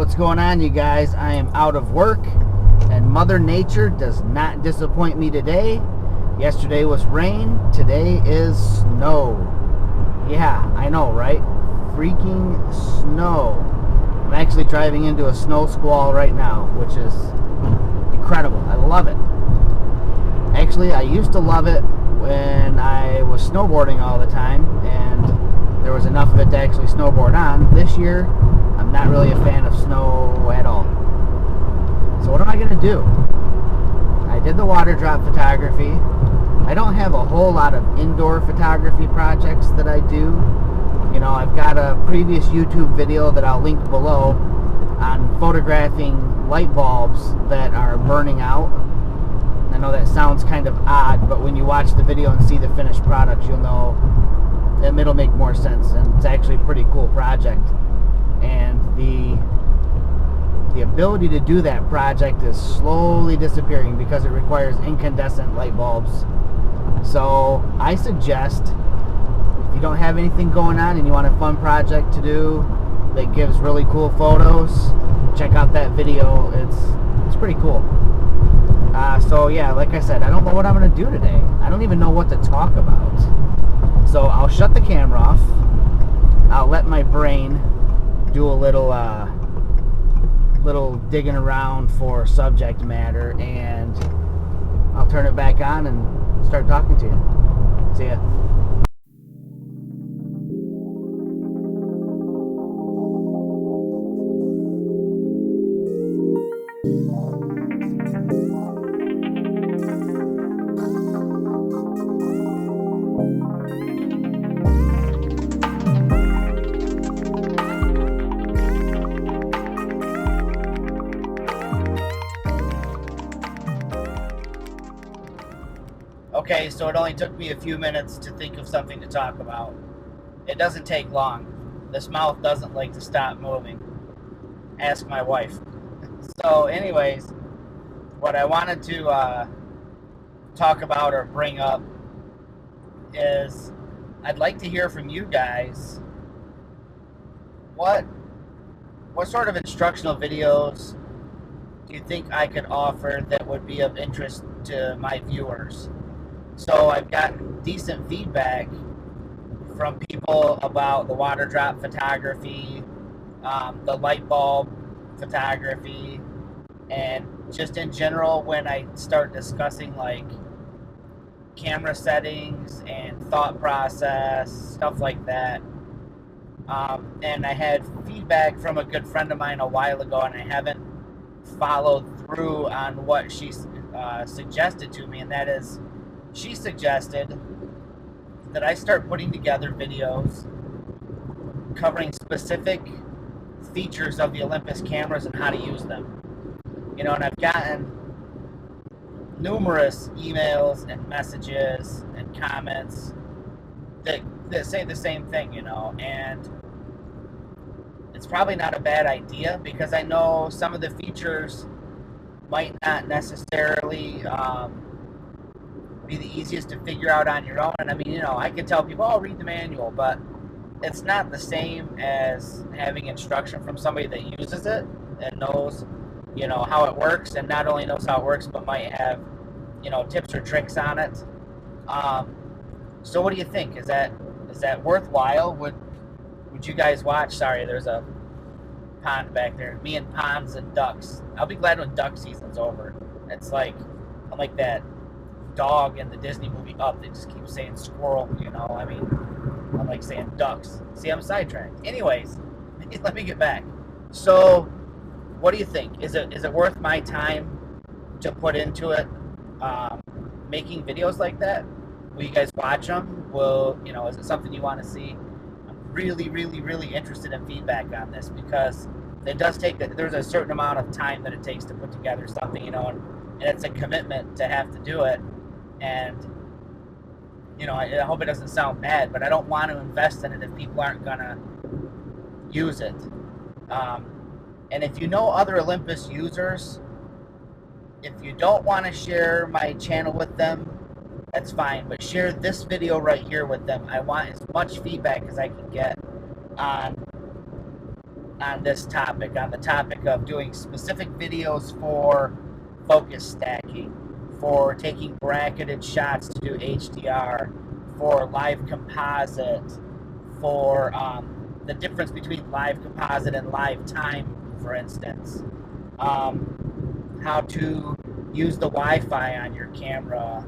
what's going on, you guys? I am out of work, and Mother Nature does not disappoint me today. Yesterday was rain, today is snow. Yeah, I know, right? Freaking snow. I'm actually driving into a snow squall right now, which is incredible. I love it. Actually, I used to love it when I was snowboarding all the time, and there was enough of it to actually snowboard on. This year, I'm not really a fan of snow at all. So what am I going to do? I did the water drop photography. I don't have a whole lot of indoor photography projects that I do. You know, I've got a previous YouTube video that I'll link below on photographing light bulbs that are burning out. I know that sounds kind of odd, but when you watch the video and see the finished product, you'll know that it'll make more sense, and it's actually a pretty cool project. And the ability to do that project is slowly disappearing because it requires incandescent light bulbs. So I suggest, if you don't have anything going on and you want a fun project to do that gives really cool photos, check out that video. It's pretty cool. So yeah, like I said, I don't know what I'm going to do today. I don't even know what to talk about. So I'll shut the camera off. I'll let my brain do a little digging around for subject matter, and I'll turn it back on and start talking to you. See ya. Okay, so it only took me a few minutes to think of something to talk about. It doesn't take long. This mouth doesn't like to stop moving. Ask my wife. So anyways, what I wanted to talk about or bring up is I'd like to hear from you guys what sort of instructional videos do you think I could offer that would be of interest to my viewers? So I've gotten decent feedback from people about the water drop photography, the light bulb photography, and just in general when I start discussing like camera settings and thought process, stuff like that. And I had feedback from a good friend of mine a while ago, and I haven't followed through on what she suggested to me, and that is, she suggested that I start putting together videos covering specific features of the Olympus cameras and how to use them. You know, and I've gotten numerous emails and messages and comments that say the same thing, you know, and it's probably not a bad idea because I know some of the features might not necessarily be the easiest to figure out on your own. And I mean, you know, I can tell people, oh, read the manual, but it's not the same as having instruction from somebody that uses it and knows, you know, how it works, and not only knows how it works, but might have, you know, tips or tricks on it. So what do you think? Is that worthwhile? Would you guys watch? Sorry, there's a pond back there. Me and ponds and ducks. I'll be glad when duck season's over. It's like, I'm like that dog in the Disney movie Up. They just keep saying squirrel, you know. I mean, I'm like saying ducks. See, I'm sidetracked. Anyways, let me get back. So, what do you think? Is it worth my time to put into it, making videos like that? Will you guys watch them? Is it something you want to see? I'm really, really, really interested in feedback on this because it does take, there's a certain amount of time that it takes to put together something, you know, and it's a commitment to have to do it. And, you know, I hope it doesn't sound bad, but I don't want to invest in it if people aren't going to use it. And if you know other Olympus users, if you don't want to share my channel with them, that's fine, but share this video right here with them. I want as much feedback as I can get on on this topic, on the topic of doing specific videos for focus stacking, for taking bracketed shots to do HDR, for live composite, for the difference between live composite and live time, for instance, how to use the Wi-Fi on your camera,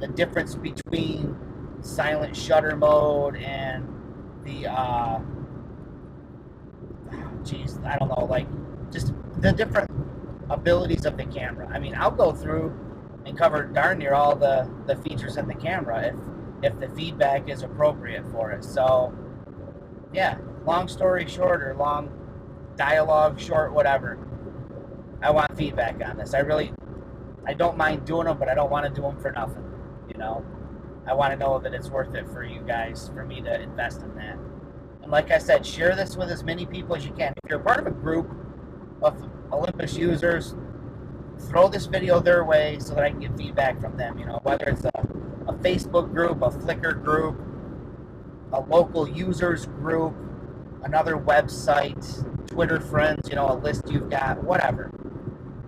the difference between silent shutter mode and the I don't know, like just the different abilities of the camera. I mean, I'll go through and cover darn near all the features of the camera if the feedback is appropriate for it. So yeah, long story short, or long dialogue short, whatever, I want feedback on this. I don't mind doing them, but I don't want to do them for nothing, you know. I want to know that it's worth it for you guys, for me to invest in that. And like I said, share this with as many people as you can. If you're part of a group of Olympus users, throw this video their way so that I can get feedback from them, you know, whether it's a Facebook group, a Flickr group, a local users group, another website, Twitter friends, you know, a list you've got, whatever.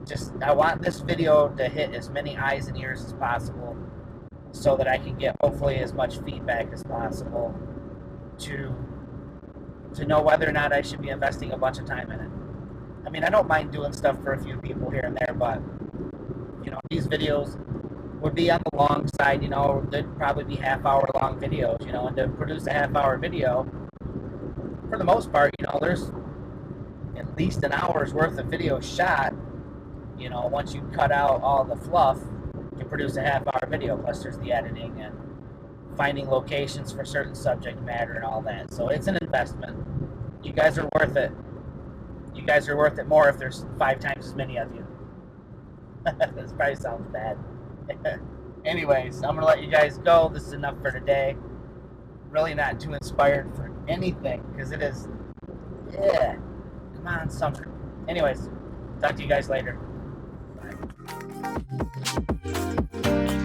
Just, I want this video to hit as many eyes and ears as possible so that I can get hopefully as much feedback as possible to know whether or not I should be investing a bunch of time in it. I mean, I don't mind doing stuff for a few people here and there, but, you know, these videos would be on the long side, you know, they'd probably be half-hour long videos, you know, and to produce a half-hour video, for the most part, you know, there's at least an hour's worth of video shot, you know, once you cut out all the fluff to produce a half-hour video, plus there's the editing and finding locations for certain subject matter and all that. So it's an investment. You guys are worth it. You guys are worth it more if there's 5 times as many of you. This probably sounds bad. Anyways, I'm going to let you guys go. This is enough for today. Really not too inspired for anything because it is, yeah, come on, summer. Anyways, talk to you guys later. Bye.